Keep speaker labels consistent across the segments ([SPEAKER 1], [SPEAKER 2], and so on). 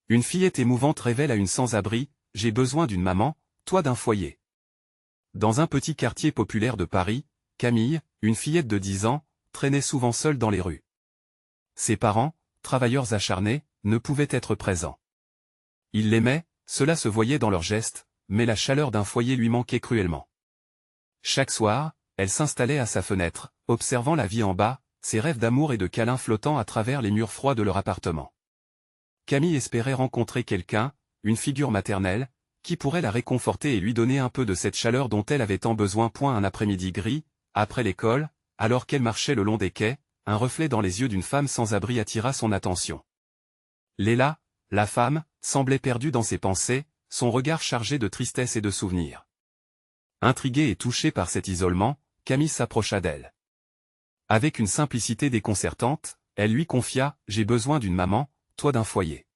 [SPEAKER 1] Une fillette émouvante révèle à une sans-abri, « J'ai besoin d'une maman, toi d'un foyer ». Dans un petit quartier populaire de Paris, Camille, une fillette de 10 ans, traînait souvent seule dans les rues. Ses parents, travailleurs acharnés, ne pouvaient être présents. Ils l'aimaient, cela se voyait dans leurs gestes, mais la chaleur d'un foyer lui manquait cruellement. Chaque soir, elle s'installait à sa fenêtre, observant la vie en bas, ses rêves d'amour et de câlins flottant à travers les murs froids de leur appartement. Camille espérait rencontrer quelqu'un, une figure maternelle, qui pourrait la réconforter et lui donner un peu de cette chaleur dont elle avait tant besoin. Un après-midi gris, après l'école, alors qu'elle marchait le long des quais, un reflet dans les yeux d'une femme sans abri attira son attention. Léla, la femme, semblait perdue dans ses pensées, son regard chargé de tristesse et de souvenirs. Intriguée et touchée par cet isolement, Camille s'approcha d'elle. Avec une simplicité déconcertante, elle lui confia « J'ai besoin d'une maman, toi d'un foyer ».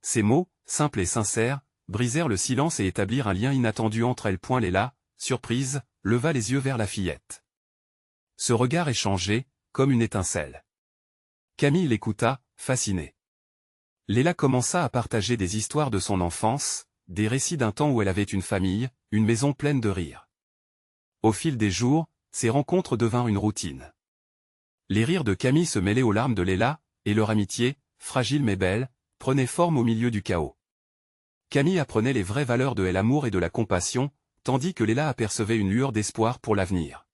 [SPEAKER 1] Ces mots, simples et sincères, brisèrent le silence et établirent un lien inattendu entre elles. Léla, surprise, leva les yeux vers la fillette. Ce regard échangé, comme une étincelle. Camille l'écouta, fascinée. Léla commença à partager des histoires de son enfance, des récits d'un temps où elle avait une famille, une maison pleine de rires. Au fil des jours, ces rencontres devinrent une routine. Les rires de Camille se mêlaient aux larmes de Léla, et leur amitié, fragile mais belle, prenait forme au milieu du chaos. Camille apprenait les vraies valeurs de l'amour et de la compassion, tandis que Léla apercevait une lueur d'espoir pour l'avenir.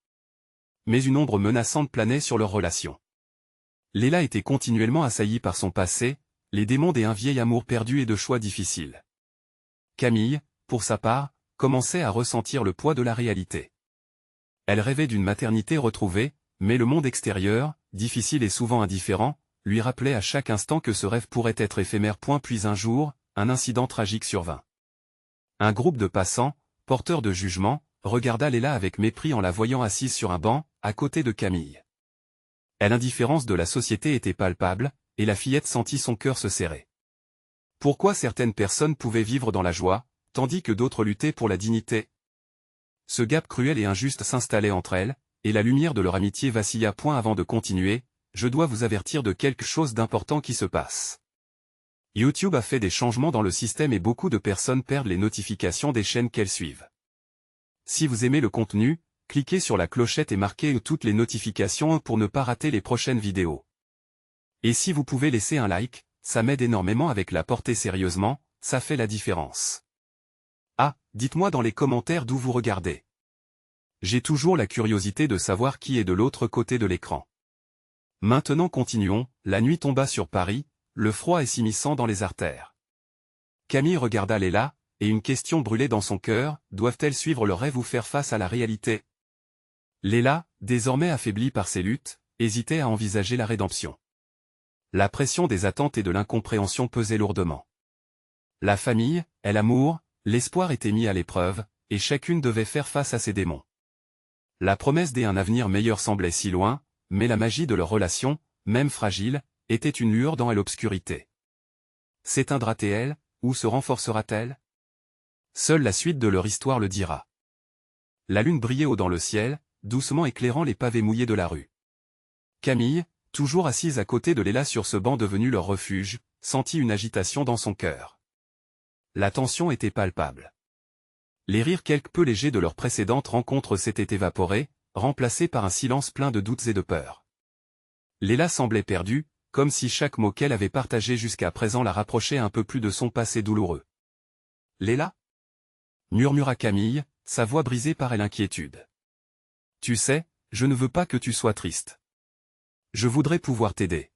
[SPEAKER 1] Mais une ombre menaçante planait sur leur relation. Léla était continuellement assaillie par son passé, les démons d'un vieil amour perdu et de choix difficiles. Camille, pour sa part, commençait à ressentir le poids de la réalité. Elle rêvait d'une maternité retrouvée, mais le monde extérieur, difficile et souvent indifférent, lui rappelait à chaque instant que ce rêve pourrait être éphémère. Puis un jour, un incident tragique survint. Un groupe de passants, porteurs de jugement, regarda Léla avec mépris en la voyant assise sur un banc, à côté de Camille. L'indifférence de la société était palpable, et la fillette sentit son cœur se serrer. Pourquoi certaines personnes pouvaient vivre dans la joie, tandis que d'autres luttaient pour la dignité? Ce gap cruel et injuste s'installait entre elles, et la lumière de leur amitié vacilla. Avant de continuer, je dois vous avertir de quelque chose d'important qui se passe. YouTube a fait des changements dans le système et beaucoup de personnes perdent les notifications des chaînes qu'elles suivent. Si vous aimez le contenu, cliquez sur la clochette et marquez toutes les notifications pour ne pas rater les prochaines vidéos. Et si vous pouvez laisser un like, ça m'aide énormément avec la portée. Sérieusement, ça fait la différence. Ah, dites-moi dans les commentaires d'où vous regardez. J'ai toujours la curiosité de savoir qui est de l'autre côté de l'écran. Maintenant continuons, la nuit tomba sur Paris, le froid est s'immisçant dans les artères. Camille regarda Léla, et une question brûlait dans son cœur, doivent-elles suivre le rêve ou faire face à la réalité? Léla, désormais affaiblie par ses luttes, hésitait à envisager la rédemption. La pression des attentes et de l'incompréhension pesait lourdement. La famille, l'amour, l'espoir étaient mis à l'épreuve, et chacune devait faire face à ses démons. La promesse d'un avenir meilleur semblait si loin, mais la magie de leur relation, même fragile, était une lueur dans l'obscurité. S'éteindra-t-elle, ou se renforcera-t-elle? Seule la suite de leur histoire le dira. La lune brillait haut dans le ciel, doucement éclairant les pavés mouillés de la rue. Camille, toujours assise à côté de Léla sur ce banc devenu leur refuge, sentit une agitation dans son cœur. La tension était palpable. Les rires quelque peu légers de leur précédente rencontre s'étaient évaporés, remplacés par un silence plein de doutes et de peurs. Léla semblait perdue, comme si chaque mot qu'elle avait partagé jusqu'à présent la rapprochait un peu plus de son passé douloureux. « Léla » murmura Camille, sa voix brisée par l'inquiétude. « Tu sais, je ne veux pas que tu sois triste. Je voudrais pouvoir t'aider. »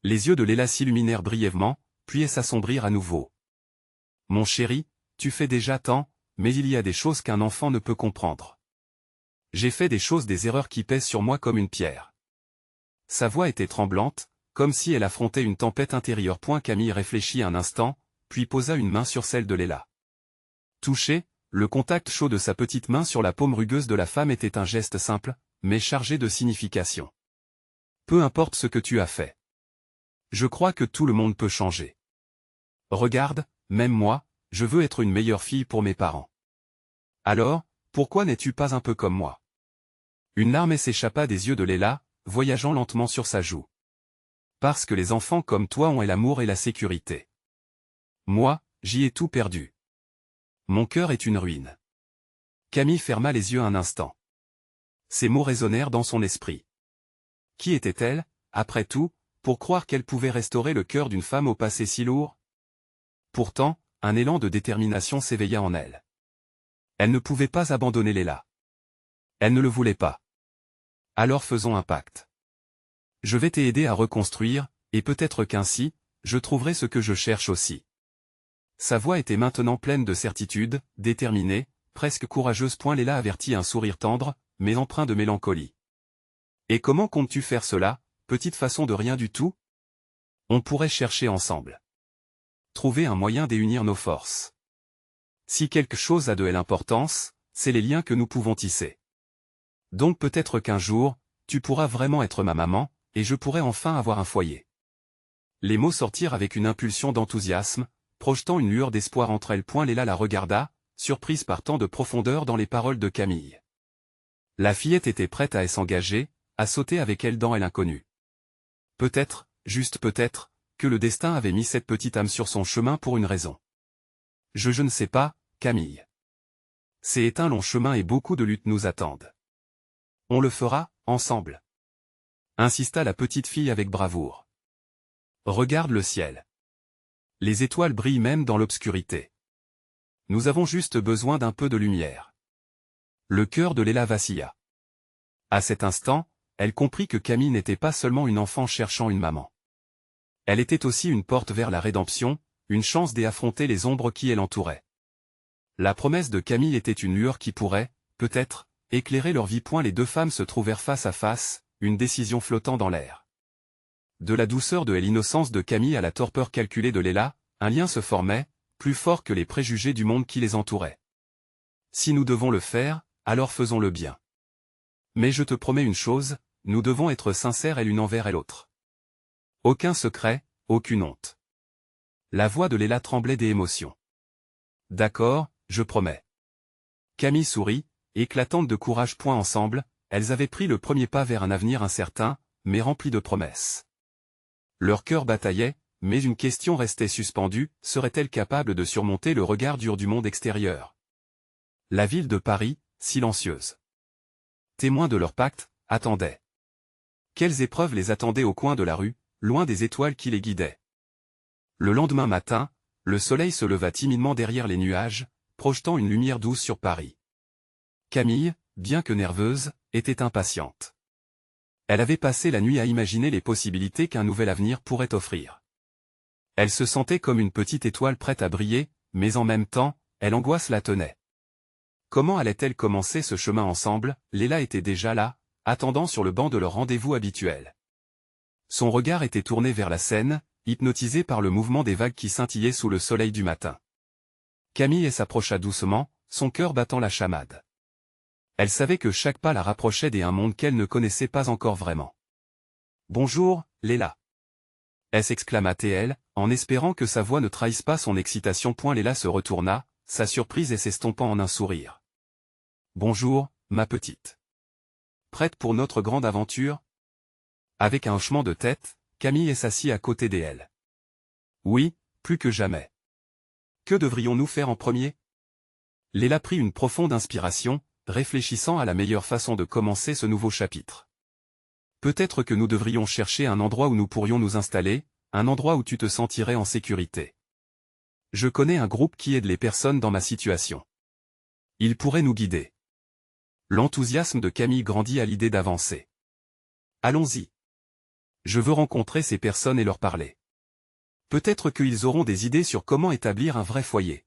[SPEAKER 1] Les yeux de Léla s'illuminèrent brièvement, puis s'assombrirent à nouveau. « Mon chéri, tu fais déjà tant, mais il y a des choses qu'un enfant ne peut comprendre. J'ai fait des erreurs qui pèsent sur moi comme une pierre. » Sa voix était tremblante, comme si elle affrontait une tempête intérieure. Camille réfléchit un instant, puis posa une main sur celle de Léla. Touché, le contact chaud de sa petite main sur la paume rugueuse de la femme était un geste simple, mais chargé de signification. Peu importe ce que tu as fait. Je crois que tout le monde peut changer. Regarde, même moi, je veux être une meilleure fille pour mes parents. Alors, pourquoi n'es-tu pas un peu comme moi? Une larme s'échappa des yeux de Léla, voyageant lentement sur sa joue. Parce que les enfants comme toi ont l'amour et la sécurité. Moi, j'y ai tout perdu. Mon cœur est une ruine. Camille ferma les yeux un instant. Ces mots résonnèrent dans son esprit. Qui était-elle, après tout, pour croire qu'elle pouvait restaurer le cœur d'une femme au passé si lourd? Pourtant, un élan de détermination s'éveilla en elle. Elle ne pouvait pas abandonner Léla. Elle ne le voulait pas. Alors faisons un pacte. Je vais t'aider à reconstruire, et peut-être qu'ainsi, je trouverai ce que je cherche aussi. Sa voix était maintenant pleine de certitude, déterminée, presque courageuse. Léla avertit un sourire tendre, mais empreint de mélancolie. Et comment comptes-tu faire cela, petite façon de rien du tout? On pourrait chercher ensemble. Trouver un moyen d'unir nos forces. Si quelque chose a de l'importance, c'est les liens que nous pouvons tisser. Donc peut-être qu'un jour, tu pourras vraiment être ma maman, et je pourrai enfin avoir un foyer. Les mots sortirent avec une impulsion d'enthousiasme, projetant une lueur d'espoir entre elles. Léla la regarda, surprise par tant de profondeur dans les paroles de Camille. La fillette était prête à s'engager, à sauter avec elle dans l'inconnu. Peut-être, juste peut-être, que le destin avait mis cette petite âme sur son chemin pour une raison. Je ne sais pas, Camille. C'est un long chemin et beaucoup de luttes nous attendent. On le fera, ensemble. Insista la petite fille avec bravoure. Regarde le ciel. Les étoiles brillent même dans l'obscurité. Nous avons juste besoin d'un peu de lumière. Le cœur de Léla vacilla. À cet instant, elle comprit que Camille n'était pas seulement une enfant cherchant une maman. Elle était aussi une porte vers la rédemption, une chance d'affronter les ombres qui l'entouraient. La promesse de Camille était une lueur qui pourrait, peut-être, éclairer leur vie. Les deux femmes se trouvèrent face à face, une décision flottant dans l'air. De la douceur de l'innocence de Camille à la torpeur calculée de Léla, un lien se formait, plus fort que les préjugés du monde qui les entourait. Si nous devons le faire, alors faisons-le bien. Mais je te promets une chose, nous devons être sincères l'une envers l'autre. Aucun secret, aucune honte. La voix de Léla tremblait d'émotion. D'accord, je promets. Camille sourit, éclatante de courage. Ensemble, elles avaient pris le premier pas vers un avenir incertain, mais rempli de promesses. Leur cœur bataillait, mais une question restait suspendue, serait-elle capable de surmonter le regard dur du monde extérieur? La ville de Paris, silencieuse. Témoins de leur pacte, attendait. Quelles épreuves les attendaient au coin de la rue, loin des étoiles qui les guidaient? Le lendemain matin, le soleil se leva timidement derrière les nuages, projetant une lumière douce sur Paris. Camille, bien que nerveuse, était impatiente. Elle avait passé la nuit à imaginer les possibilités qu'un nouvel avenir pourrait offrir. Elle se sentait comme une petite étoile prête à briller, mais en même temps, l'angoisse la tenait. Comment allait-elle commencer ce chemin ensemble? Léla était déjà là, attendant sur le banc de leur rendez-vous habituel. Son regard était tourné vers la Seine, hypnotisé par le mouvement des vagues qui scintillaient sous le soleil du matin. Camille s'approcha doucement, son cœur battant la chamade. Elle savait que chaque pas la rapprochait d'un monde qu'elle ne connaissait pas encore vraiment. « Bonjour, Léla !» s'exclama-t-elle, en espérant que sa voix ne trahisse pas son excitation. Léla se retourna, sa surprise s'estompant en un sourire. « Bonjour, ma petite. Prête pour notre grande aventure ?» Avec un hochement de tête, Camille s'assit à côté d'elle. « Oui, plus que jamais. Que devrions-nous faire en premier ?» Léla prit une profonde inspiration, réfléchissant à la meilleure façon de commencer ce nouveau chapitre. Peut-être que nous devrions chercher un endroit où nous pourrions nous installer, un endroit où tu te sentirais en sécurité. Je connais un groupe qui aide les personnes dans ma situation. Il pourrait nous guider. L'enthousiasme de Camille grandit à l'idée d'avancer. Allons-y. Je veux rencontrer ces personnes et leur parler. Peut-être qu'ils auront des idées sur comment établir un vrai foyer.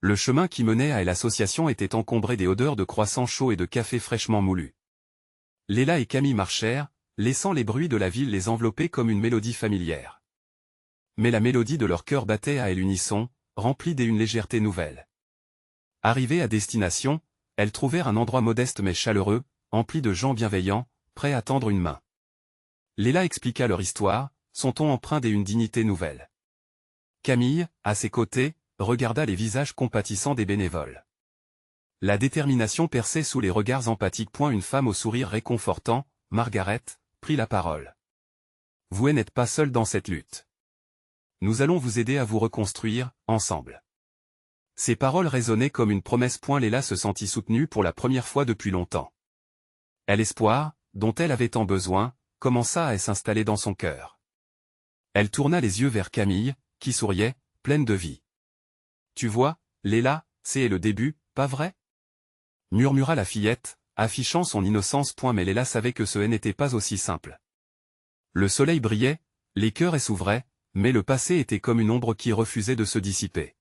[SPEAKER 1] Le chemin qui menait à l'association était encombré des odeurs de croissants chauds et de café fraîchement moulu. Léla et Camille marchèrent, laissant les bruits de la ville les envelopper comme une mélodie familière. Mais la mélodie de leur cœur battait à l'unisson, remplie d'une légèreté nouvelle. Arrivées à destination, elles trouvèrent un endroit modeste mais chaleureux, empli de gens bienveillants, prêts à tendre une main. Léla expliqua leur histoire, son ton empreint d'une dignité nouvelle. Camille, à ses côtés, regarda les visages compatissants des bénévoles. La détermination perçait sous les regards empathiques. Une femme au sourire réconfortant, Margaret, prit la parole. Vous n'êtes pas seul dans cette lutte. Nous allons vous aider à vous reconstruire, ensemble. Ces paroles résonnaient comme une promesse. Léla se sentit soutenue pour la première fois depuis longtemps. L'espoir, dont elle avait tant besoin, commença à s'installer dans son cœur. Elle tourna les yeux vers Camille, qui souriait, pleine de vie. « Tu vois, Léla, c'est le début, pas vrai ?» murmura la fillette, affichant son innocence. Mais Léla savait que ce n'était pas aussi simple. Le soleil brillait, les cœurs s'ouvraient, mais le passé était comme une ombre qui refusait de se dissiper.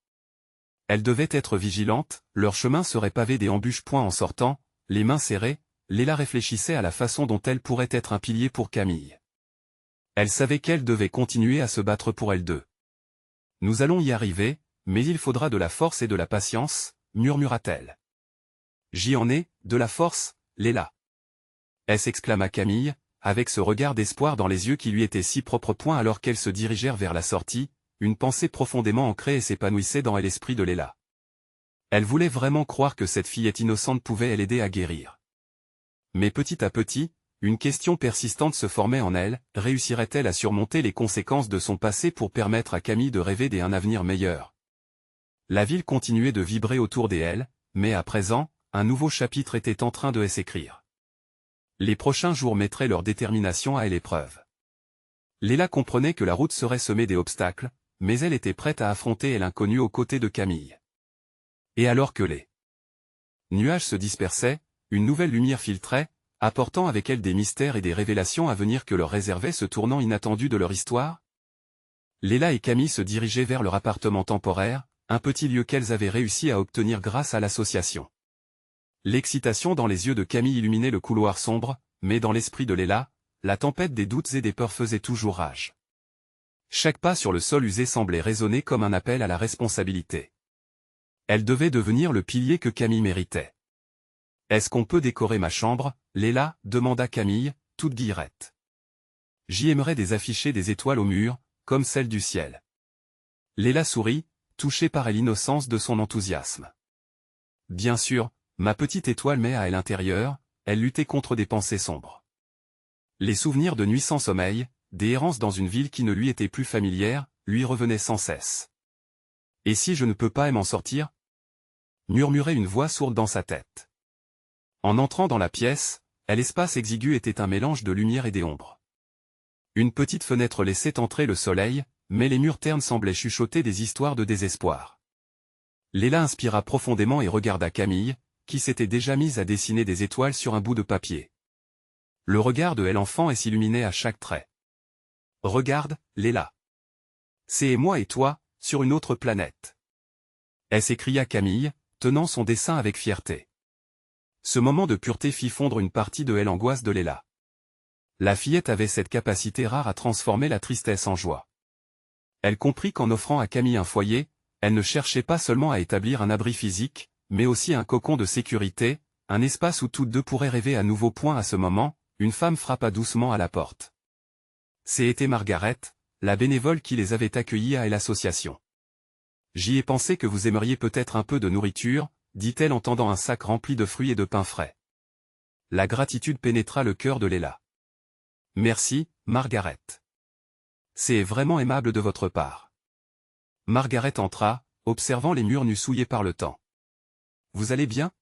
[SPEAKER 1] Elle devait être vigilante, leur chemin serait pavé d'embûches. En sortant, les mains serrées, Léla réfléchissait à la façon dont elle pourrait être un pilier pour Camille. Elle savait qu'elle devait continuer à se battre pour elle deux. « Nous allons y arriver, mais il faudra de la force et de la patience, murmura-t-elle. « J'y en ai, de la force, Léla. » s'exclama Camille, avec ce regard d'espoir dans les yeux qui lui était si propre. Alors qu'elles se dirigèrent vers la sortie, une pensée profondément ancrée s'épanouissait dans l'esprit de Léla. Elle voulait vraiment croire que cette fillette innocente pouvait l'aider à guérir. Mais petit à petit, une question persistante se formait en elle, réussirait-elle à surmonter les conséquences de son passé pour permettre à Camille de rêver d'un avenir meilleur? La ville continuait de vibrer autour d'elle, mais à présent, un nouveau chapitre était en train de s'écrire. Les prochains jours mettraient leur détermination à l'épreuve. Léla comprenait que la route serait semée d'obstacles, mais elle était prête à affronter l'inconnu aux côtés de Camille. Et alors que les nuages se dispersaient, une nouvelle lumière filtrait, apportant avec elle des mystères et des révélations à venir que leur réservait ce tournant inattendu de leur histoire. Léla et Camille se dirigeaient vers leur appartement temporaire, un petit lieu qu'elles avaient réussi à obtenir grâce à l'association. L'excitation dans les yeux de Camille illuminait le couloir sombre, mais dans l'esprit de Léla, la tempête des doutes et des peurs faisait toujours rage. Chaque pas sur le sol usé semblait résonner comme un appel à la responsabilité. Elle devait devenir le pilier que Camille méritait. « Est-ce qu'on peut décorer ma chambre, Léla ?» demanda Camille, toute guillerette. « J'y aimerais afficher des étoiles au mur, comme celles du ciel. » Léla sourit, touchée par l'innocence de son enthousiasme. « Bien sûr, ma petite étoile, mais à l'intérieur, elle luttait contre des pensées sombres. Les souvenirs de nuits sans sommeil, des errances dans une ville qui ne lui était plus familière, lui revenaient sans cesse. « Et si je ne peux pas m'en sortir ?» murmurait une voix sourde dans sa tête. En entrant dans la pièce, l'espace exigu était un mélange de lumière et d'ombre. Une petite fenêtre laissait entrer le soleil, mais les murs ternes semblaient chuchoter des histoires de désespoir. Léla inspira profondément et regarda Camille, qui s'était déjà mise à dessiner des étoiles sur un bout de papier. Le regard de l'enfant s'illuminait à chaque trait. « Regarde, Léla. C'est moi et toi, sur une autre planète. » s'écria Camille, tenant son dessin avec fierté. Ce moment de pureté fit fondre une partie de l'angoisse de Léla. La fillette avait cette capacité rare à transformer la tristesse en joie. Elle comprit qu'en offrant à Camille un foyer, elle ne cherchait pas seulement à établir un abri physique, mais aussi un cocon de sécurité, un espace où toutes deux pourraient rêver à nouveau. À ce moment, une femme frappa doucement à la porte. C'était Margaret, la bénévole qui les avait accueillis à l'association. « J'y ai pensé que vous aimeriez peut-être un peu de nourriture, » dit-elle en tendant un sac rempli de fruits et de pain frais. La gratitude pénétra le cœur de Léla. « Merci, Margaret. C'est vraiment aimable de votre part. » Margaret entra, observant les murs nus souillés par le temps. « Vous allez bien?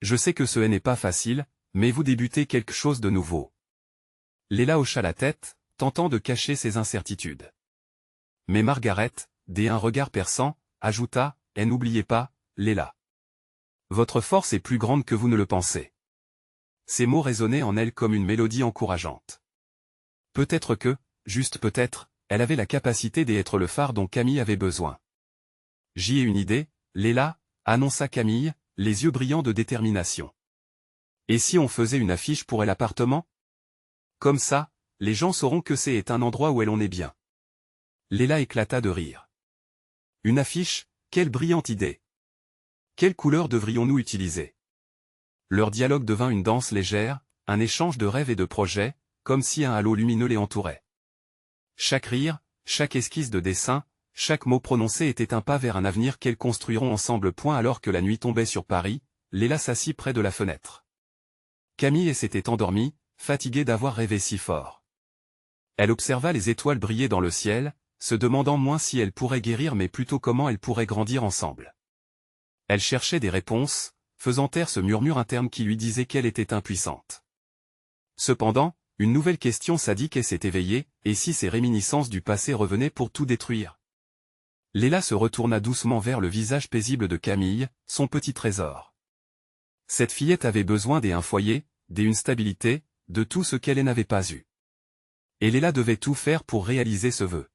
[SPEAKER 1] Je sais que ce n'est pas facile, mais vous débutez quelque chose de nouveau. » Léla hocha la tête, tentant de cacher ses incertitudes. Mais Margaret, d'un regard perçant, ajouta, « Et n'oubliez pas, Léla. Votre force est plus grande que vous ne le pensez. » Ces mots résonnaient en elle comme une mélodie encourageante. Peut-être que, juste peut-être, elle avait la capacité d'être le phare dont Camille avait besoin. « J'y ai une idée, Léla, » annonça Camille, les yeux brillants de détermination. « Et si on faisait une affiche pour l'appartement? Comme ça, les gens sauront que c'est un endroit où on est bien. » Léla éclata de rire. « Une affiche, quelle brillante idée! Quelle couleur devrions-nous utiliser? » Leur dialogue devint une danse légère, un échange de rêves et de projets, comme si un halo lumineux les entourait. Chaque rire, chaque esquisse de dessin, chaque mot prononcé était un pas vers un avenir qu'elles construiront ensemble. Alors que la nuit tombait sur Paris, Léla s'assit près de la fenêtre. Camille s'était endormie, fatiguée d'avoir rêvé si fort. Elle observa les étoiles briller dans le ciel, se demandant moins si elle pourrait guérir mais plutôt comment elles pourraient grandir ensemble. Elle cherchait des réponses, faisant taire ce murmure interne qui lui disait qu'elle était impuissante. Cependant, une nouvelle question sadique s'est éveillée, et si ces réminiscences du passé revenaient pour tout détruire? Léla se retourna doucement vers le visage paisible de Camille, son petit trésor. Cette fillette avait besoin d'un foyer, d'une stabilité, de tout ce qu'elle n'avait pas eu. Et Léla devait tout faire pour réaliser ce vœu.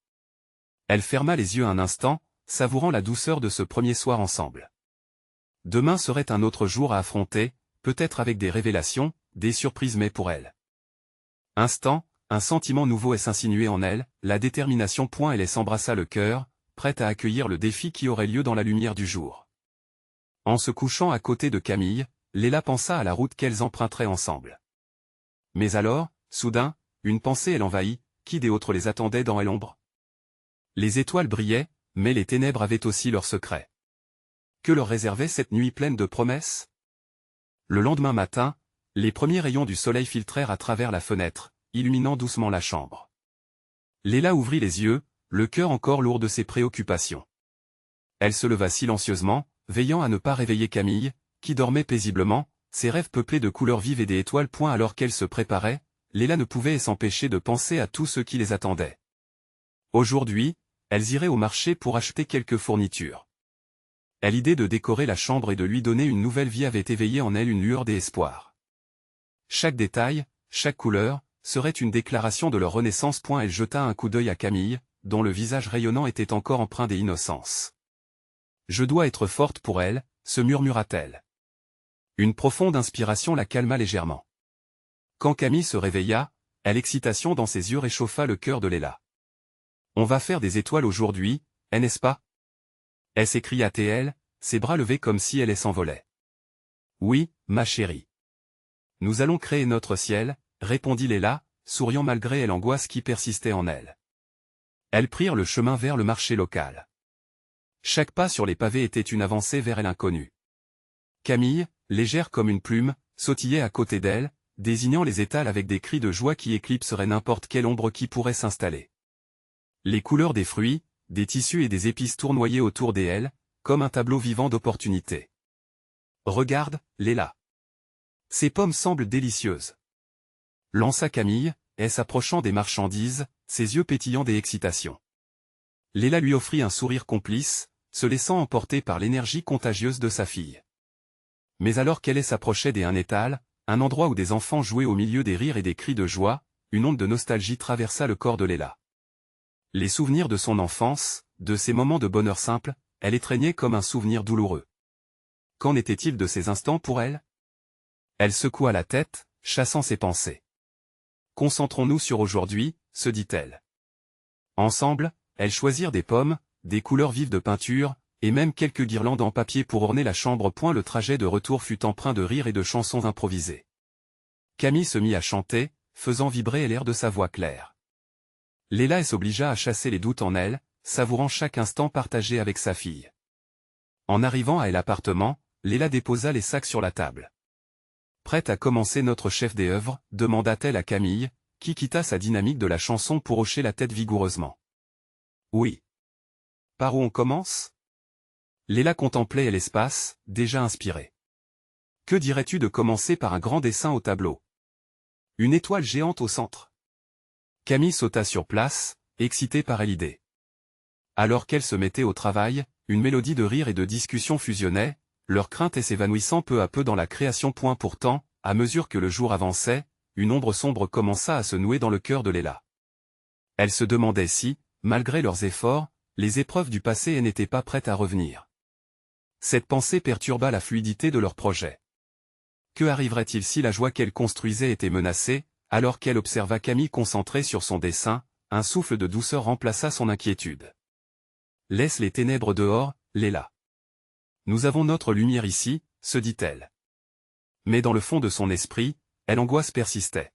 [SPEAKER 1] Elle ferma les yeux un instant, savourant la douceur de ce premier soir ensemble. Demain serait un autre jour à affronter, peut-être avec des révélations, des surprises mais pour elle. Instant, un sentiment nouveau s'insinuait en elle, la détermination. Elle s'embrassa le cœur, prête à accueillir le défi qui aurait lieu dans la lumière du jour. En se couchant à côté de Camille, Léla pensa à la route qu'elles emprunteraient ensemble. Mais alors, soudain, une pensée l'envahit, qui des autres les attendait dans l'ombre? Les étoiles brillaient, mais les ténèbres avaient aussi leurs secrets. Que leur réservait cette nuit pleine de promesses? Le lendemain matin, les premiers rayons du soleil filtrèrent à travers la fenêtre, illuminant doucement la chambre. Léla ouvrit les yeux, le cœur encore lourd de ses préoccupations. Elle se leva silencieusement, veillant à ne pas réveiller Camille, qui dormait paisiblement, ses rêves peuplés de couleurs vives et des étoiles. Alors qu'elle se préparait, Léla ne pouvait s'empêcher de penser à tout ce qui les attendait. Aujourd'hui, elles iraient au marché pour acheter quelques fournitures. L'idée de décorer la chambre et de lui donner une nouvelle vie avait éveillé en elle une lueur d'espoir. Chaque détail, chaque couleur, serait une déclaration de leur renaissance. Elle jeta un coup d'œil à Camille, dont le visage rayonnant était encore empreint d'innocence. « Je dois être forte pour elle », se murmura-t-elle. Une profonde inspiration la calma légèrement. Quand Camille se réveilla, l'excitation dans ses yeux réchauffa le cœur de Léla. « On va faire des étoiles aujourd'hui, n'est-ce pas ?» Elle s'écria-t-elle, ses bras levés comme si elle s'envolait. « Oui, ma chérie. Nous allons créer notre ciel, » répondit Léla, souriant malgré l'angoisse qui persistait en elle. Elles prirent le chemin vers le marché local. Chaque pas sur les pavés était une avancée vers l'inconnu. Camille, légère comme une plume, sautillait à côté d'elle, désignant les étals avec des cris de joie qui éclipseraient n'importe quelle ombre qui pourrait s'installer. Les couleurs des fruits, des tissus et des épices tournoyaient autour d'elle, comme un tableau vivant d'opportunités. « Regarde, Léla. Ces pommes semblent délicieuses. » lança Camille, s'approchant des marchandises, ses yeux pétillant d'excitation. Léla lui offrit un sourire complice, se laissant emporter par l'énergie contagieuse de sa fille. Mais alors qu'elle s'approchait d'un étal, un endroit où des enfants jouaient au milieu des rires et des cris de joie, une onde de nostalgie traversa le corps de Léla. Les souvenirs de son enfance, de ces moments de bonheur simple, elle étreignait comme un souvenir douloureux. Qu'en était-il de ces instants pour elle? Elle secoua la tête, chassant ses pensées. Concentrons-nous sur aujourd'hui, se dit-elle. Ensemble, elles choisirent des pommes, des couleurs vives de peinture, et même quelques guirlandes en papier pour orner la chambre. Le trajet de retour fut empreint de rires et de chansons improvisées. Camille se mit à chanter, faisant vibrer l'air de sa voix claire. Léla s'obligea à chasser les doutes en elle, savourant chaque instant partagé avec sa fille. En arrivant à l'appartement, Léla déposa les sacs sur la table. « Prête à commencer notre chef d'œuvre ?» demanda-t-elle à Camille, qui quitta sa dynamique de la chanson pour hocher la tête vigoureusement. « Oui. »« Par où on commence ?» Léla contemplait l'espace, déjà inspirée. « Que dirais-tu de commencer par un grand dessin au tableau? Une étoile géante au centre ?» Camille sauta sur place, excitée par l'idée. Alors qu'elle se mettait au travail, une mélodie de rire et de discussion fusionnait, leur crainte s'évanouissant peu à peu dans la création. Pourtant, à mesure que le jour avançait, une ombre sombre commença à se nouer dans le cœur de Léla. Elle se demandait si, malgré leurs efforts, les épreuves du passé n'étaient pas prêtes à revenir. Cette pensée perturba la fluidité de leur projet. Que arriverait-il si la joie qu'elle construisait était menacée? Alors qu'elle observa Camille concentrée sur son dessin, un souffle de douceur remplaça son inquiétude. « Laisse les ténèbres dehors, Léla. Nous avons notre lumière ici, » se dit-elle. Mais dans le fond de son esprit, l'angoisse persistait.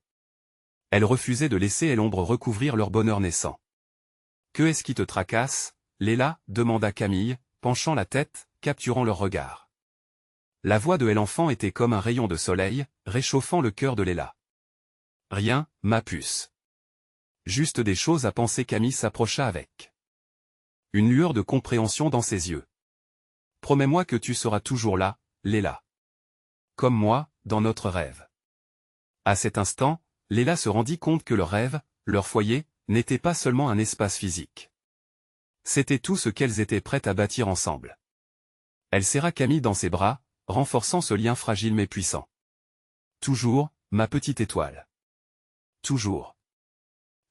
[SPEAKER 1] Elle refusait de laisser l'ombre recouvrir leur bonheur naissant. « Que est-ce qui te tracasse, Léla ?» demanda Camille, penchant la tête, capturant leur regard. La voix de l'enfant était comme un rayon de soleil, réchauffant le cœur de Léla. « Rien, ma puce. Juste des choses à penser. » Camille s'approcha avec une lueur de compréhension dans ses yeux. Promets-moi que tu seras toujours là, Léla. Comme moi, dans notre rêve. À cet instant, Léla se rendit compte que leur rêve, leur foyer, n'était pas seulement un espace physique. C'était tout ce qu'elles étaient prêtes à bâtir ensemble. Elle serra Camille dans ses bras, renforçant ce lien fragile mais puissant. Toujours, ma petite étoile. Toujours.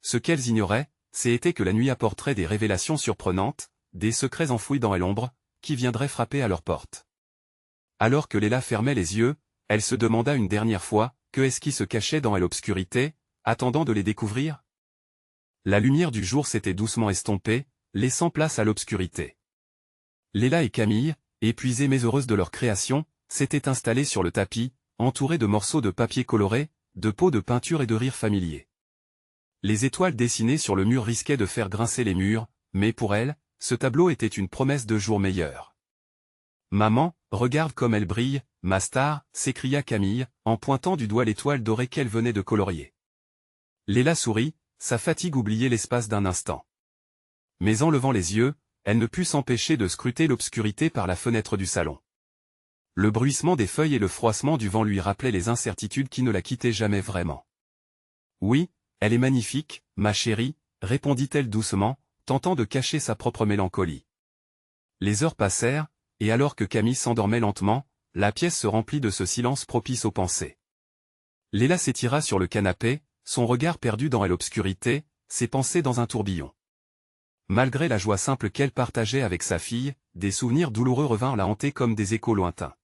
[SPEAKER 1] Ce qu'elles ignoraient, c'était que la nuit apporterait des révélations surprenantes, des secrets enfouis dans l'ombre, qui viendraient frapper à leur porte. Alors que Léla fermait les yeux, elle se demanda une dernière fois, que est-ce qui se cachait dans l'obscurité, attendant de les découvrir? La lumière du jour s'était doucement estompée, laissant place à l'obscurité. Léla et Camille, épuisées mais heureuses de leur création, s'étaient installées sur le tapis, entourées de morceaux de papier coloré, de pots de peinture et de rires familiers. Les étoiles dessinées sur le mur risquaient de faire grincer les murs, mais pour elles, ce tableau était une promesse de jours meilleurs. « Maman, regarde comme elle brille, ma star !» s'écria Camille, en pointant du doigt l'étoile dorée qu'elle venait de colorier. Léla sourit, sa fatigue oubliée l'espace d'un instant. Mais en levant les yeux, elle ne put s'empêcher de scruter l'obscurité par la fenêtre du salon. Le bruissement des feuilles et le froissement du vent lui rappelaient les incertitudes qui ne la quittaient jamais vraiment. « Oui, elle est magnifique, ma chérie », répondit-elle doucement, tentant de cacher sa propre mélancolie. Les heures passèrent, et alors que Camille s'endormait lentement, la pièce se remplit de ce silence propice aux pensées. Léla s'étira sur le canapé, son regard perdu dans l'obscurité, ses pensées dans un tourbillon. Malgré la joie simple qu'elle partageait avec sa fille, des souvenirs douloureux revinrent la hanter comme des échos lointains.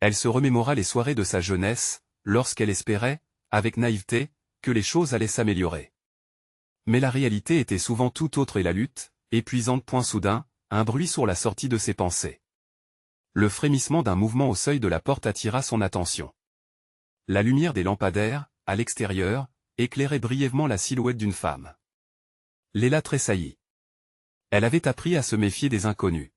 [SPEAKER 1] Elle se remémora les soirées de sa jeunesse, lorsqu'elle espérait, avec naïveté, que les choses allaient s'améliorer. Mais la réalité était souvent tout autre et la lutte, épuisante. Point soudain, un bruit sur la sortie de ses pensées. Le frémissement d'un mouvement au seuil de la porte attira son attention. La lumière des lampadaires, à l'extérieur, éclairait brièvement la silhouette d'une femme. Léla tressaillit. Elle avait appris à se méfier des inconnus.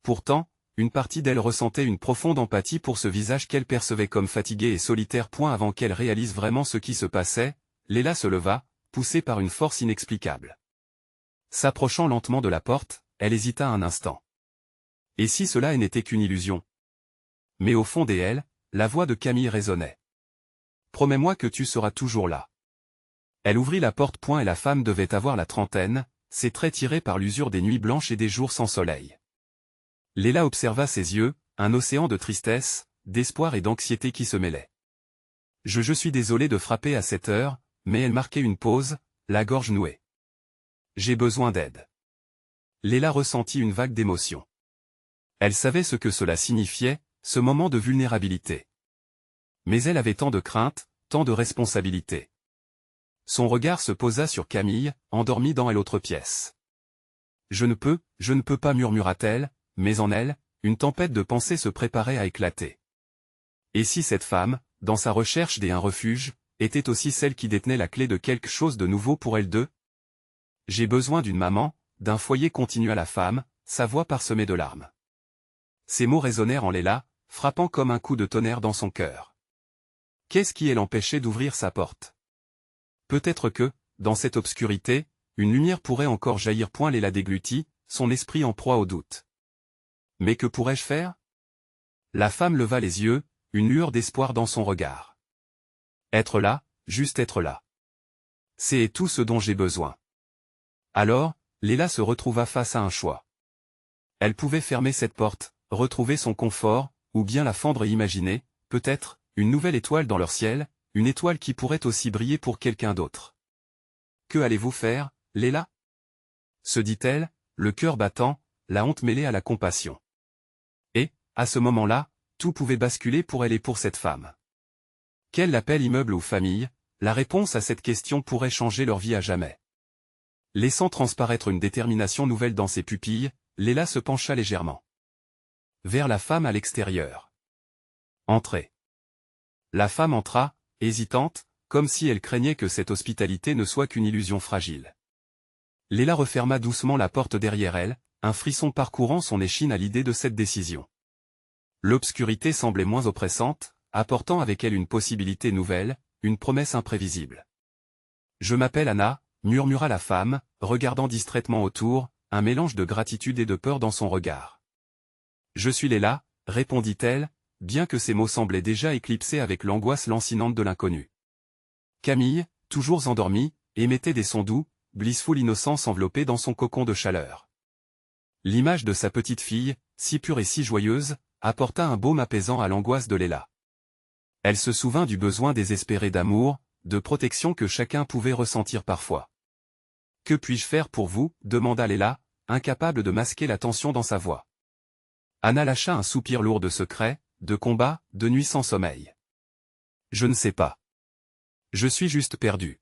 [SPEAKER 1] Pourtant, une partie d'elle ressentait une profonde empathie pour ce visage qu'elle percevait comme fatigué et solitaire. Avant qu'elle réalise vraiment ce qui se passait, Léla se leva, poussée par une force inexplicable. S'approchant lentement de la porte, elle hésita un instant. Et si cela n'était qu'une illusion? Mais au fond d'elle, la voix de Camille résonnait. « Promets-moi que tu seras toujours là. » Elle ouvrit la porte. Et la femme devait avoir la trentaine, ses traits tirés par l'usure des nuits blanches et des jours sans soleil. Léla observa ses yeux, un océan de tristesse, d'espoir et d'anxiété qui se mêlaient. « Je suis désolé de frapper à cette heure, mais elle marquait une pause, la gorge nouée. J'ai besoin d'aide. » Léla ressentit une vague d'émotion. Elle savait ce que cela signifiait, ce moment de vulnérabilité. Mais elle avait tant de craintes, tant de responsabilités. Son regard se posa sur Camille, endormie dans l'autre pièce. « Je ne peux pas » murmura-t-elle, mais en elle, une tempête de pensées se préparait à éclater. Et si cette femme, dans sa recherche d'un refuge, était aussi celle qui détenait la clé de quelque chose de nouveau pour elles deux? « J'ai besoin d'une maman, d'un foyer » continua la femme, sa voix parsemée de larmes. Ces mots résonnèrent en Léla, frappant comme un coup de tonnerre dans son cœur. Qu'est-ce qui l'empêchait d'ouvrir sa porte? Peut-être que, dans cette obscurité, une lumière pourrait encore jaillir. Léla déglutit, son esprit en proie au doute. Mais que pourrais-je faire? La femme leva les yeux, une lueur d'espoir dans son regard. Être là, juste être là. C'est tout ce dont j'ai besoin. Alors, Léla se retrouva face à un choix. Elle pouvait fermer cette porte, retrouver son confort, ou bien la fendre et imaginer, peut-être, une nouvelle étoile dans leur ciel, une étoile qui pourrait aussi briller pour quelqu'un d'autre. Que allez-vous faire, Léla? Se dit-elle, le cœur battant, la honte mêlée à la compassion. Et, à ce moment-là, tout pouvait basculer pour elle et pour cette femme. Qu'elle l'appelle immeuble ou famille, la réponse à cette question pourrait changer leur vie à jamais. Laissant transparaître une détermination nouvelle dans ses pupilles, Léla se pencha légèrement vers la femme à l'extérieur. Entrez. La femme entra, hésitante, comme si elle craignait que cette hospitalité ne soit qu'une illusion fragile. Léla referma doucement la porte derrière elle, un frisson parcourant son échine à l'idée de cette décision. L'obscurité semblait moins oppressante, apportant avec elle une possibilité nouvelle, une promesse imprévisible. « Je m'appelle Anna », murmura la femme, regardant distraitement autour, un mélange de gratitude et de peur dans son regard. « Je suis Léla », répondit-elle, bien que ses mots semblaient déjà éclipsés avec l'angoisse lancinante de l'inconnu. Camille, toujours endormie, émettait des sons doux, blissful innocence enveloppée dans son cocon de chaleur. L'image de sa petite fille, si pure et si joyeuse, apporta un baume apaisant à l'angoisse de Léla. Elle se souvint du besoin désespéré d'amour, de protection que chacun pouvait ressentir parfois. « Que puis-je faire pour vous » demanda Léla, incapable de masquer la tension dans sa voix. Anna lâcha un soupir lourd de secret, de combat, de nuit sans sommeil. « Je ne sais pas. Je suis juste perdue.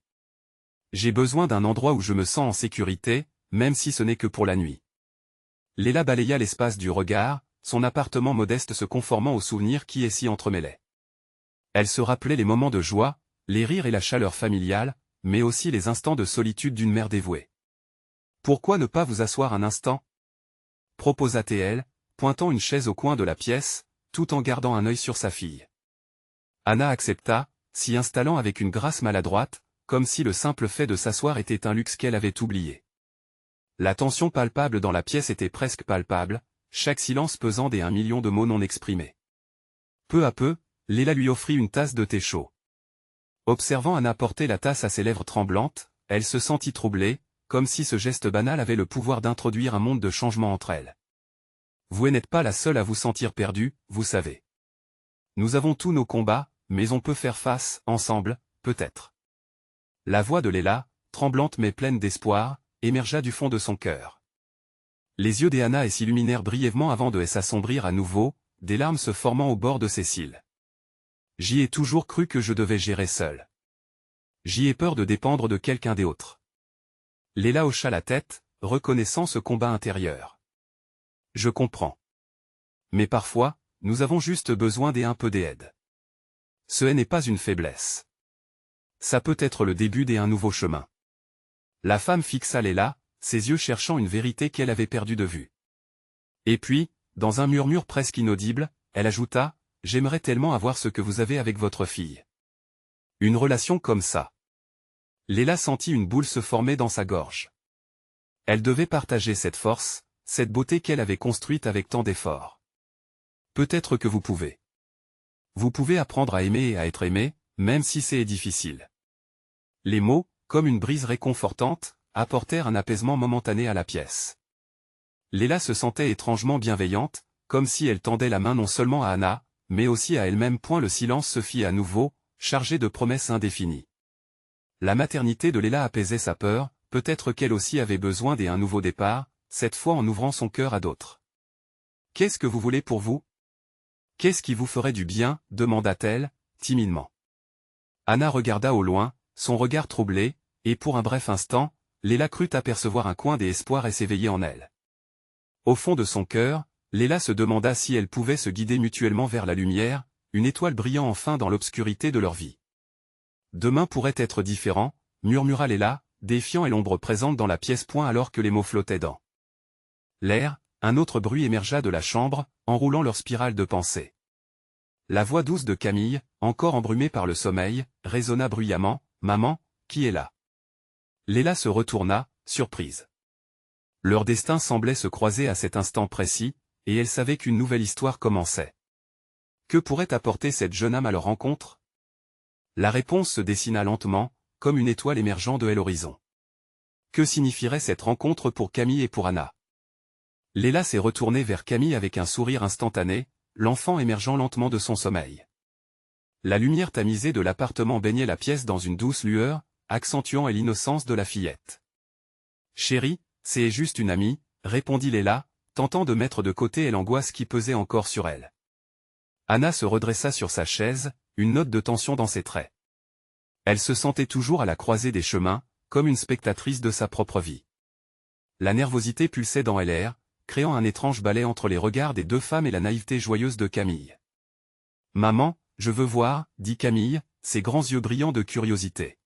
[SPEAKER 1] J'ai besoin d'un endroit où je me sens en sécurité, même si ce n'est que pour la nuit. » Léla balaya l'espace du regard, son appartement modeste se conformant aux souvenirs qui s'y entremêlaient. Elle se rappelait les moments de joie, les rires et la chaleur familiale, mais aussi les instants de solitude d'une mère dévouée. « Pourquoi ne pas vous asseoir un instant » proposa-t-elle, pointant une chaise au coin de la pièce, tout en gardant un œil sur sa fille. Anna accepta, s'y installant avec une grâce maladroite, comme si le simple fait de s'asseoir était un luxe qu'elle avait oublié. La tension palpable dans la pièce était presque palpable, chaque silence pesant des 1 million de mots non exprimés. Peu à peu, Léla lui offrit une tasse de thé chaud. Observant Anna porter la tasse à ses lèvres tremblantes, elle se sentit troublée, comme si ce geste banal avait le pouvoir d'introduire un monde de changement entre elles. « Vous n'êtes pas la seule à vous sentir perdue, vous savez. Nous avons tous nos combats, mais on peut faire face, ensemble, peut-être. » La voix de Léla, tremblante mais pleine d'espoir, émergea du fond de son cœur. Les yeux d'Anna s'illuminèrent brièvement avant de s'assombrir à nouveau, des larmes se formant au bord de ses cils. « J'y ai toujours cru que je devais gérer seule. J'y ai peur de dépendre de quelqu'un d'autre. » Léla hocha la tête, reconnaissant ce combat intérieur. « Je comprends. Mais parfois, nous avons juste besoin d'un peu d'aide. Ce n'est pas une faiblesse. Ça peut être le début d'un nouveau chemin. » La femme fixa Léla, ses yeux cherchant une vérité qu'elle avait perdue de vue. Et puis, dans un murmure presque inaudible, elle ajouta, « J'aimerais tellement avoir ce que vous avez avec votre fille. Une relation comme ça. » Léla sentit une boule se former dans sa gorge. Elle devait partager cette force, cette beauté qu'elle avait construite avec tant d'efforts. Peut-être que vous pouvez. Vous pouvez apprendre à aimer et à être aimé, même si c'est difficile. Les mots, comme une brise réconfortante, apportèrent un apaisement momentané à la pièce. Léla se sentait étrangement bienveillante, comme si elle tendait la main non seulement à Anna, mais aussi à elle-même. Le silence se fit à nouveau, chargé de promesses indéfinies. La maternité de Léla apaisait sa peur, peut-être qu'elle aussi avait besoin d'un nouveau départ, cette fois en ouvrant son cœur à d'autres. « Qu'est-ce que vous voulez pour vous ? Qu'est-ce qui vous ferait du bien » demanda-t-elle, timidement. Anna regarda au loin, son regard troublé, et pour un bref instant, Léla crut apercevoir un coin d'espoir s'éveiller en elle. Au fond de son cœur, Léla se demanda si elles pouvaient se guider mutuellement vers la lumière, une étoile brillant enfin dans l'obscurité de leur vie. « Demain pourrait être différent », murmura Léla, défiant l'ombre présente dans la pièce. Alors que les mots flottaient dans l'air, un autre bruit émergea de la chambre, enroulant leur spirale de pensée. La voix douce de Camille, encore embrumée par le sommeil, résonna bruyamment, « Maman, qui est là ?» Léla se retourna, surprise. Leur destin semblait se croiser à cet instant précis, et elle savait qu'une nouvelle histoire commençait. Que pourrait apporter cette jeune âme à leur rencontre? La réponse se dessina lentement, comme une étoile émergeant de l'horizon. Que signifierait cette rencontre pour Camille et pour Anna? Léla s'est retournée vers Camille avec un sourire instantané, l'enfant émergeant lentement de son sommeil. La lumière tamisée de l'appartement baignait la pièce dans une douce lueur, accentuant l'innocence de la fillette. « Chérie, c'est juste une amie », répondit Léla, tentant de mettre de côté l'angoisse qui pesait encore sur elle. Anna se redressa sur sa chaise, une note de tension dans ses traits. Elle se sentait toujours à la croisée des chemins, comme une spectatrice de sa propre vie. La nervosité pulsait dans l'air, créant un étrange balai entre les regards des deux femmes et la naïveté joyeuse de Camille. « Maman, je veux voir », dit Camille, ses grands yeux brillants de curiosité.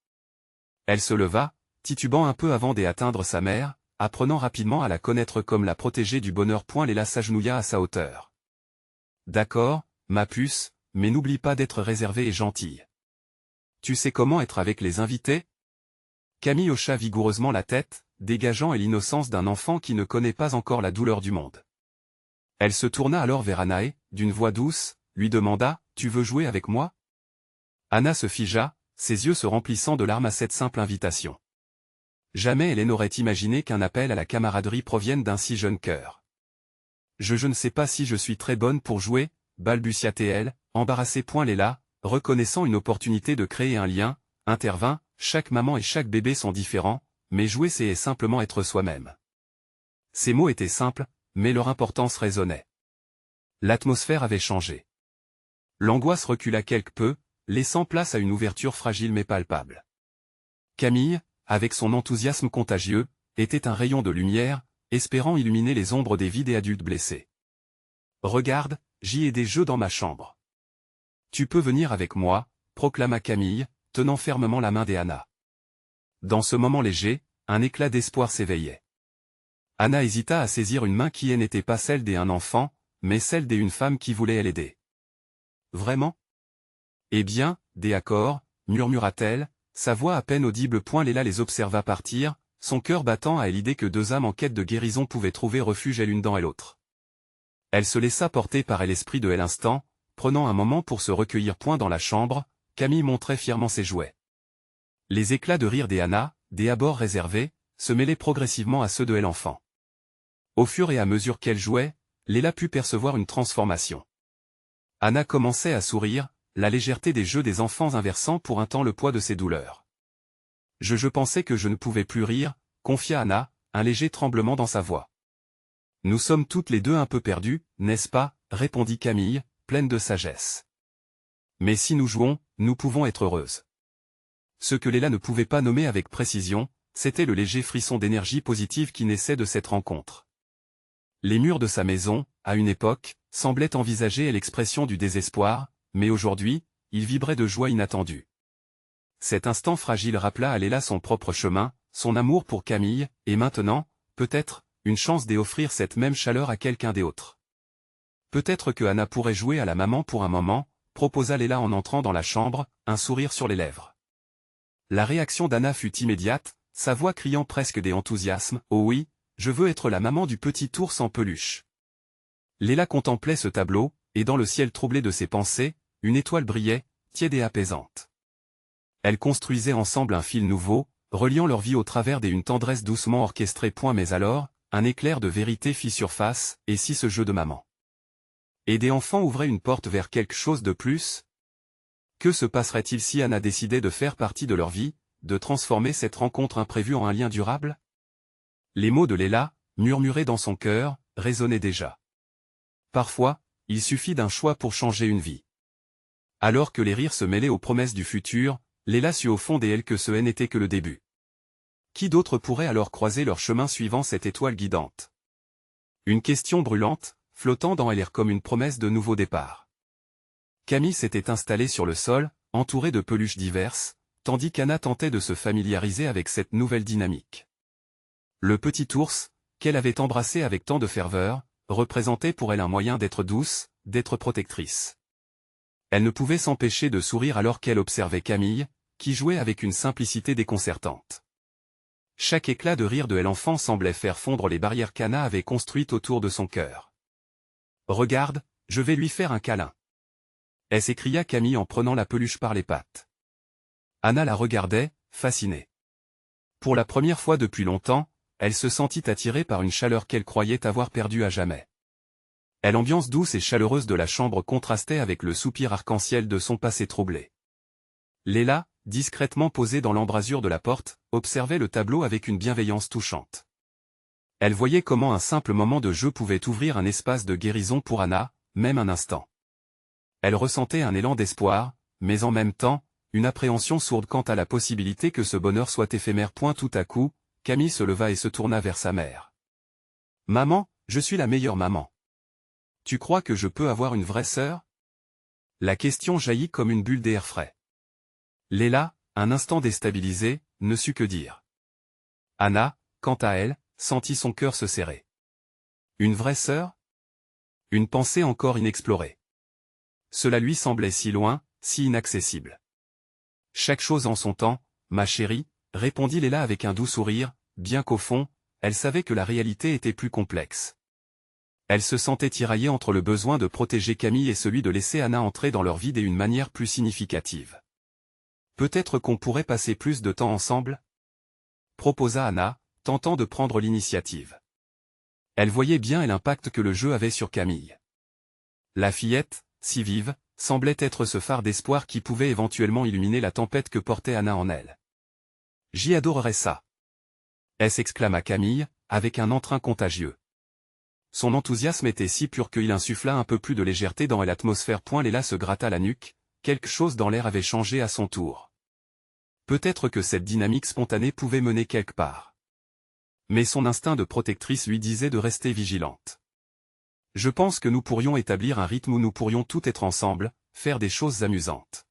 [SPEAKER 1] Elle se leva, titubant un peu avant d'atteindre sa mère, apprenant rapidement à la connaître comme la protégée du bonheur. Léla s'agenouilla à sa hauteur. « D'accord, ma puce, mais n'oublie pas d'être réservée et gentille. Tu sais comment être avec les invités ?» Camille hocha vigoureusement la tête, dégageant l'innocence d'un enfant qui ne connaît pas encore la douleur du monde. Elle se tourna alors vers Anna et, d'une voix douce, lui demanda « Tu veux jouer avec moi ?» Anna se figea, ses yeux se remplissant de larmes à cette simple invitation. Jamais elle n'aurait imaginé qu'un appel à la camaraderie provienne d'un si jeune cœur. Je ne sais pas si je suis très bonne pour jouer, balbutia-t-elle, embarrassée. Léla, reconnaissant une opportunité de créer un lien, intervint, chaque maman et chaque bébé sont différents, mais jouer c'est simplement être soi-même. Ces mots étaient simples, mais leur importance résonnait. L'atmosphère avait changé. L'angoisse recula quelque peu, laissant place à une ouverture fragile mais palpable. Camille, avec son enthousiasme contagieux, était un rayon de lumière, espérant illuminer les ombres des vies des adultes blessés. « Regarde, j'y ai des jeux dans ma chambre. Tu peux venir avec moi, proclama Camille, tenant fermement la main d'Anna. Dans ce moment léger, un éclat d'espoir s'éveillait. Anna hésita à saisir une main qui n'était pas celle d'un enfant, mais celle d'une femme qui voulait l'aider. « Vraiment ? Eh bien, d'accord, murmura-t-elle, sa voix à peine audible. Léla les observa partir, son cœur battant à l'idée que deux âmes en quête de guérison pouvaient trouver refuge l'une dans l'autre. Elle se laissa porter par l'esprit de l'instant, prenant un moment pour se recueillir. Dans la chambre, Camille montrait fièrement ses jouets. Les éclats de rire d'Anna, des abords réservés, se mêlaient progressivement à ceux de l'enfant. Au fur et à mesure qu'elle jouait, Léla put percevoir une transformation. Anna commençait à sourire, la légèreté des jeux des enfants inversant pour un temps le poids de ses douleurs. Je pensais que je ne pouvais plus rire, confia Anna, un léger tremblement dans sa voix. Nous sommes toutes les deux un peu perdues, n'est-ce pas, répondit Camille, pleine de sagesse. Mais si nous jouons, nous pouvons être heureuses. Ce que Léla ne pouvait pas nommer avec précision, c'était le léger frisson d'énergie positive qui naissait de cette rencontre. Les murs de sa maison, à une époque, semblaient envisager l'expression du désespoir, mais aujourd'hui, ils vibraient de joie inattendue. Cet instant fragile rappela à Léla son propre chemin, son amour pour Camille, et maintenant, peut-être, une chance d'offrir cette même chaleur à quelqu'un d'autre. Peut-être que Anna pourrait jouer à la maman pour un moment, proposa Léla en entrant dans la chambre, un sourire sur les lèvres. La réaction d'Anna fut immédiate, sa voix criant presque d'enthousiasme, « Oh oui, je veux être la maman du petit ours en peluche. » Léla contemplait ce tableau, et dans le ciel troublé de ses pensées, une étoile brillait, tiède et apaisante. Elles construisaient ensemble un fil nouveau, reliant leur vie au travers d'une tendresse doucement orchestrée. Mais alors, un éclair de vérité fit surface, et si ce jeu de maman et des enfants ouvrait une porte vers quelque chose de plus? Que se passerait-il si Anna décidait de faire partie de leur vie, de transformer cette rencontre imprévue en un lien durable? Les mots de Léla, murmurés dans son cœur, résonnaient déjà. Parfois, il suffit d'un choix pour changer une vie. Alors que les rires se mêlaient aux promesses du futur, Léla sut au fond d'elle que ce n'était que le début. Qui d'autre pourrait alors croiser leur chemin suivant cette étoile guidante? Une question brûlante, flottant dans l'air comme une promesse de nouveau départ. Camille s'était installée sur le sol, entourée de peluches diverses, tandis qu'Anna tentait de se familiariser avec cette nouvelle dynamique. Le petit ours, qu'elle avait embrassé avec tant de ferveur, représentait pour elle un moyen d'être douce, d'être protectrice. Elle ne pouvait s'empêcher de sourire alors qu'elle observait Camille, qui jouait avec une simplicité déconcertante. Chaque éclat de rire de l'enfant semblait faire fondre les barrières qu'Anna avait construites autour de son cœur. « Regarde, je vais lui faire un câlin. » s'écria Camille en prenant la peluche par les pattes. Anna la regardait, fascinée. Pour la première fois depuis longtemps, elle se sentit attirée par une chaleur qu'elle croyait avoir perdue à jamais. L'ambiance douce et chaleureuse de la chambre contrastait avec le soupir arc-en-ciel de son passé troublé. Léla, discrètement posée dans l'embrasure de la porte, observait le tableau avec une bienveillance touchante. Elle voyait comment un simple moment de jeu pouvait ouvrir un espace de guérison pour Anna, même un instant. Elle ressentait un élan d'espoir, mais en même temps, une appréhension sourde quant à la possibilité que ce bonheur soit éphémère. Tout à coup, Camille se leva et se tourna vers sa mère. « Maman, je suis la meilleure maman. Tu crois que je peux avoir une vraie sœur ?» La question jaillit comme une bulle d'air frais. Léla, un instant déstabilisée, ne sut que dire. Anna, quant à elle, sentit son cœur se serrer. Une vraie sœur? Une pensée encore inexplorée. Cela lui semblait si loin, si inaccessible. Chaque chose en son temps, ma chérie, répondit Léla avec un doux sourire, bien qu'au fond, elle savait que la réalité était plus complexe. Elle se sentait tiraillée entre le besoin de protéger Camille et celui de laisser Anna entrer dans leur vie d'une manière plus significative. Peut-être qu'on pourrait passer plus de temps ensemble ? Proposa Anna, tentant de prendre l'initiative. Elle voyait bien l'impact que le jeu avait sur Camille. La fillette, si vive, semblait être ce phare d'espoir qui pouvait éventuellement illuminer la tempête que portait Anna en elle. « J'y adorerais ça !» s'exclama Camille, avec un entrain contagieux. Son enthousiasme était si pur qu'il insuffla un peu plus de légèreté dans l'atmosphère. Léla se gratta la nuque, quelque chose dans l'air avait changé à son tour. Peut-être que cette dynamique spontanée pouvait mener quelque part. Mais son instinct de protectrice lui disait de rester vigilante. Je pense que nous pourrions établir un rythme où nous pourrions tout être ensemble, faire des choses amusantes.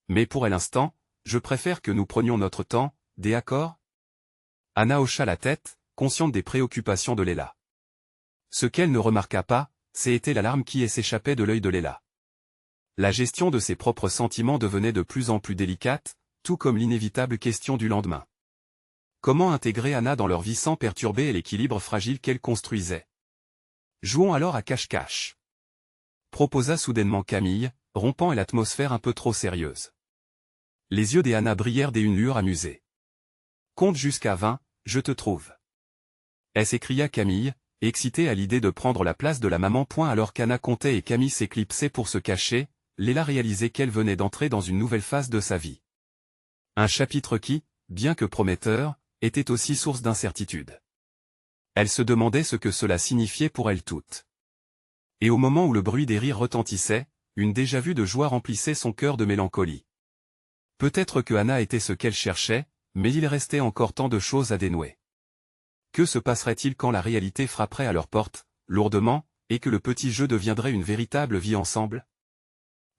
[SPEAKER 1] Mais pour l'instant, je préfère que nous prenions notre temps, d'accord ? Anna hocha la tête, consciente des préoccupations de Léla. Ce qu'elle ne remarqua pas, c'était la larme qui s'échappait de l'œil de Léla. La gestion de ses propres sentiments devenait de plus en plus délicate, tout comme l'inévitable question du lendemain. Comment intégrer Anna dans leur vie sans perturber l'équilibre fragile qu'elle construisait ? Jouons alors à cache-cache. Proposa soudainement Camille, rompant l'atmosphère un peu trop sérieuse. Les yeux d'Anna brillèrent d'une lueur amusée. Compte jusqu'à 20, je te trouve. S'écria Camille, excitée à l'idée de prendre la place de la maman. Alors qu'Anna comptait et Camille s'éclipsait pour se cacher, Léla réalisait qu'elle venait d'entrer dans une nouvelle phase de sa vie. Un chapitre qui, bien que prometteur, était aussi source d'incertitude. Elle se demandait ce que cela signifiait pour elle toutes. Et au moment où le bruit des rires retentissait, une déjà-vue de joie remplissait son cœur de mélancolie. Peut-être que Anna était ce qu'elle cherchait, mais il restait encore tant de choses à dénouer. Que se passerait-il quand la réalité frapperait à leur porte, lourdement, et que le petit jeu deviendrait une véritable vie ensemble ?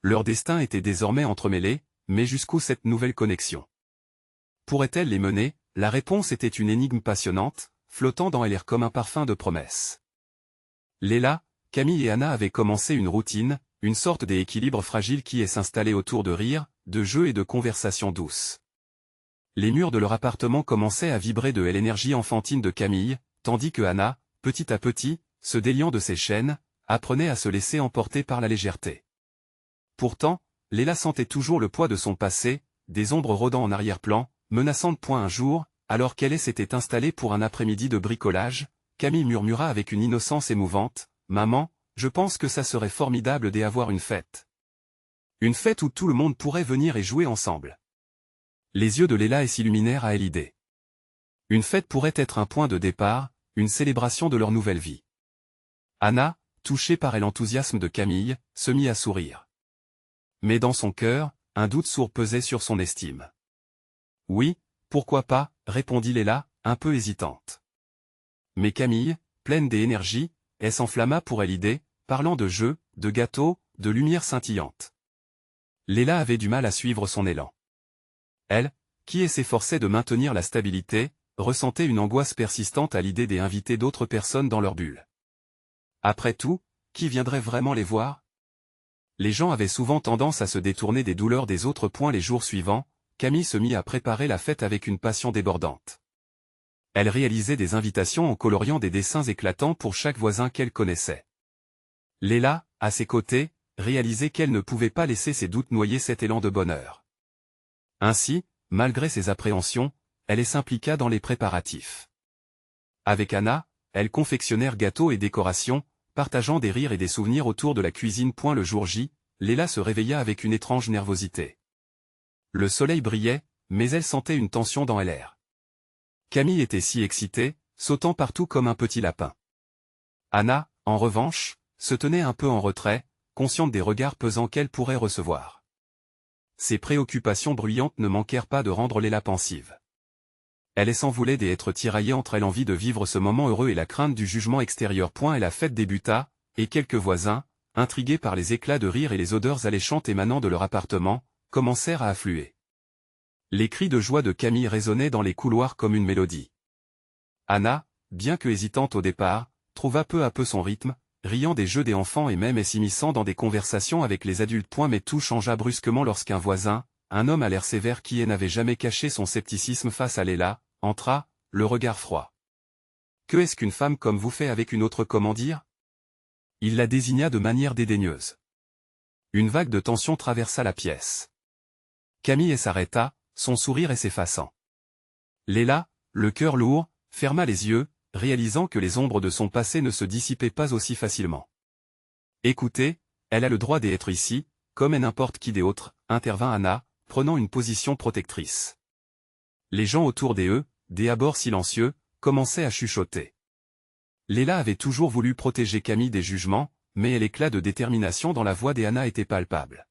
[SPEAKER 1] Leur destin était désormais entremêlé, mais jusqu'où cette nouvelle connexion ? Pourrait-elle les mener ? La réponse était une énigme passionnante, flottant dans l'air comme un parfum de promesse. Léla, Camille et Anna avaient commencé une routine, une sorte d'équilibre fragile qui s'installait autour de rires, de jeux et de conversations douces. Les murs de leur appartement commençaient à vibrer de l'énergie enfantine de Camille, tandis que Anna, petit à petit, se déliant de ses chaînes, apprenait à se laisser emporter par la légèreté. Pourtant, Léla sentait toujours le poids de son passé, des ombres rôdant en arrière-plan, menaçant de point un jour, alors qu'elle s'était installée pour un après-midi de bricolage, Camille murmura avec une innocence émouvante, « Maman, je pense que ça serait formidable d'avoir une fête. Une fête où tout le monde pourrait venir et jouer ensemble. » Les yeux de Léla s'illuminèrent à l'idée. Une fête pourrait être un point de départ, une célébration de leur nouvelle vie. Anna, touchée par l'enthousiasme de Camille, se mit à sourire. Mais dans son cœur, un doute sourd pesait sur son estime. « Oui, pourquoi pas ?» répondit Léla, un peu hésitante. Mais Camille, pleine d'énergie, s'enflamma pour l'idée, parlant de jeux, de gâteaux, de lumière scintillante. Léla avait du mal à suivre son élan. Elle, qui s'efforçait de maintenir la stabilité, ressentait une angoisse persistante à l'idée d'inviter d'autres personnes dans leur bulle. Après tout, qui viendrait vraiment les voir ? Les gens avaient souvent tendance à se détourner des douleurs des autres. Les jours suivants, Camille se mit à préparer la fête avec une passion débordante. Elle réalisait des invitations en coloriant des dessins éclatants pour chaque voisin qu'elle connaissait. Léla, à ses côtés, réalisait qu'elle ne pouvait pas laisser ses doutes noyer cet élan de bonheur. Ainsi, malgré ses appréhensions, elle s'impliqua dans les préparatifs. Avec Anna, elles confectionnèrent gâteaux et décorations, partageant des rires et des souvenirs autour de la cuisine. Le jour J, Léla se réveilla avec une étrange nervosité. Le soleil brillait, mais elle sentait une tension dans l'air. Camille était si excitée, sautant partout comme un petit lapin. Anna, en revanche, se tenait un peu en retrait, consciente des regards pesants qu'elle pourrait recevoir. Ses préoccupations bruyantes ne manquèrent pas de rendre Léla pensive. Elle s'en voulait d'être tiraillée entre l'envie de vivre ce moment heureux et la crainte du jugement extérieur. Et la fête débuta, et quelques voisins, intrigués par les éclats de rire et les odeurs alléchantes émanant de leur appartement, commencèrent à affluer. Les cris de joie de Camille résonnaient dans les couloirs comme une mélodie. Anna, bien que hésitante au départ, trouva peu à peu son rythme, riant des jeux des enfants et même s'immisçant dans des conversations avec les adultes. Mais tout changea brusquement lorsqu'un voisin, un homme à l'air sévère qui n'avait jamais caché son scepticisme face à Léla, entra, le regard froid. Que est-ce qu'une femme comme vous fait avec une autre, comment dire? Il la désigna de manière dédaigneuse. Une vague de tension traversa la pièce. Camille s'arrêta, son sourire s'effaçant. Léla, le cœur lourd, ferma les yeux, réalisant que les ombres de son passé ne se dissipaient pas aussi facilement. Écoutez, elle a le droit d'être ici, comme et n'importe qui d'autre, intervint Anna, prenant une position protectrice. Les gens autour d'eux, des abords silencieux, commençaient à chuchoter. Léla avait toujours voulu protéger Camille des jugements, mais l'éclat de détermination dans la voix d'Anna était palpable.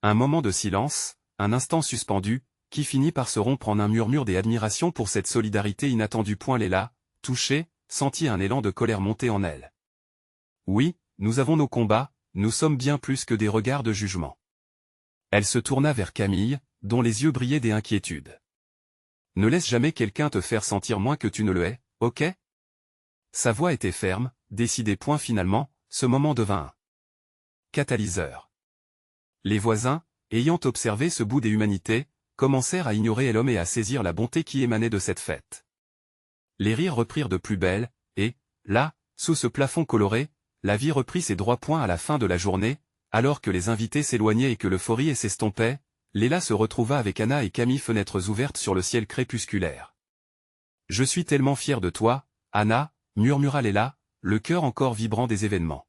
[SPEAKER 1] Un moment de silence, un instant suspendu, qui finit par se rompre en un murmure d'admiration pour cette solidarité inattendue. Léla, touchée, sentit un élan de colère monter en elle. Oui, nous avons nos combats, nous sommes bien plus que des regards de jugement. Elle se tourna vers Camille, dont les yeux brillaient d'inquiétude. Ne laisse jamais quelqu'un te faire sentir moins que tu ne le es, ok? Sa voix était ferme, décidée. Finalement, ce moment devint un catalyseur. Les voisins, ayant observé ce bout des humanités, commencèrent à ignorer l'homme et à saisir la bonté qui émanait de cette fête. Les rires reprirent de plus belle, et, là, sous ce plafond coloré, la vie reprit ses droits. À la fin de la journée, alors que les invités s'éloignaient et que l'euphorie s'estompait, Léla se retrouva avec Anna et Camille, fenêtres ouvertes sur le ciel crépusculaire. « Je suis tellement fier de toi, Anna », murmura Léla, le cœur encore vibrant des événements.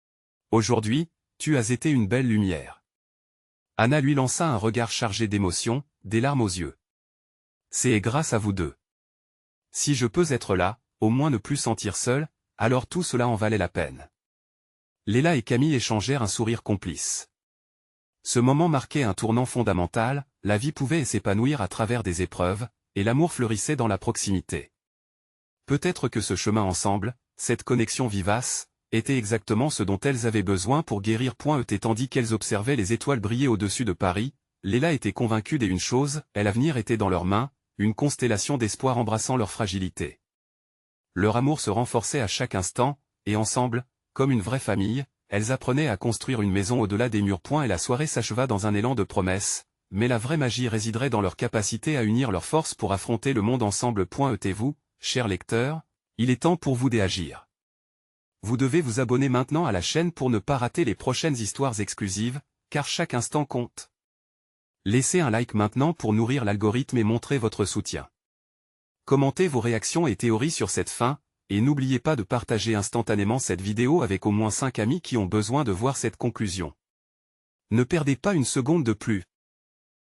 [SPEAKER 1] « Aujourd'hui, tu as été une belle lumière. » Anna lui lança un regard chargé d'émotion, des larmes aux yeux. « C'est grâce à vous deux. Si je peux être là, au moins ne plus sentir seul, alors tout cela en valait la peine. » Léla et Camille échangèrent un sourire complice. Ce moment marquait un tournant fondamental, la vie pouvait s'épanouir à travers des épreuves, et l'amour fleurissait dans la proximité. Peut-être que ce chemin ensemble, cette connexion vivace, était exactement ce dont elles avaient besoin pour guérir. Tandis qu'elles observaient les étoiles briller au-dessus de Paris, Léla était convaincue d'une chose, l'avenir était dans leurs mains, une constellation d'espoir embrassant leur fragilité. Leur amour se renforçait à chaque instant, et ensemble, comme une vraie famille, elles apprenaient à construire une maison au-delà des murs. Et la soirée s'acheva dans un élan de promesses, mais la vraie magie résiderait dans leur capacité à unir leurs forces pour affronter le monde ensemble. Vous, chers lecteurs, il est temps pour vous d'agir. Vous devez vous abonner maintenant à la chaîne pour ne pas rater les prochaines histoires exclusives, car chaque instant compte. Laissez un like maintenant pour nourrir l'algorithme et montrer votre soutien. Commentez vos réactions et théories sur cette fin, et n'oubliez pas de partager instantanément cette vidéo avec au moins 5 amis qui ont besoin de voir cette conclusion. Ne perdez pas une seconde de plus.